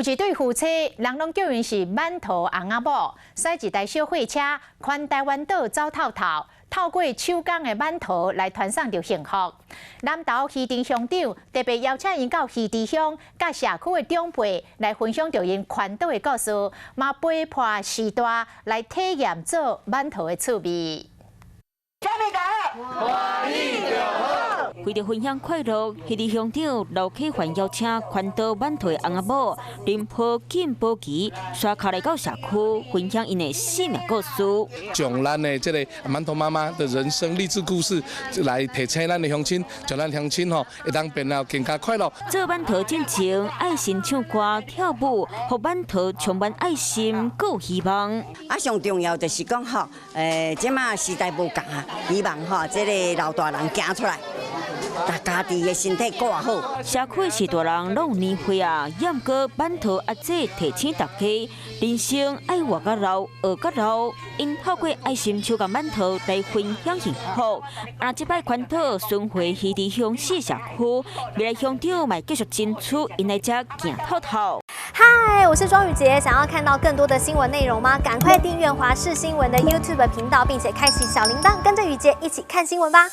有一对夫妻，人拢叫因是满头红仔某，驶一台小货车，环台湾岛走透透。 透过手工的馒头来传送着幸福。南投渔田乡长特别邀请因到渔田乡，甲社区的长辈来分享着因环岛的故事，嘛陪伴时代来体验做馒头的趣味。为着分享快乐，渔田乡长刘启焕邀请环岛馒头的翁仔某林保金保期刷卡来到社区，分享因的生命故事。将咱的这个馒头妈妈的人生励志故事来提醒咱的乡亲，让咱乡亲会当变得更加快乐。做馒头进前，爱心唱歌跳舞，让馒头充满爱心，够希望。啊，上重要就是讲即马时代无共啊，希望这个老大人行出来。 大家己的身体过好。社区是大人拢有年岁啊，也毋过馒头阿姐提醒大家，人生爱活甲老，学甲老。因透过爱心手工馒头来分享幸福。啊，这摆环岛巡回渔田乡4社区，未来乡长嘛继续争取因来遮行透透。嗨，我是庄宇杰。想要看到更多的新闻内容吗？赶快订阅华视新闻的 YouTube 频道，并且开启小铃铛，跟着宇杰一起看新闻吧。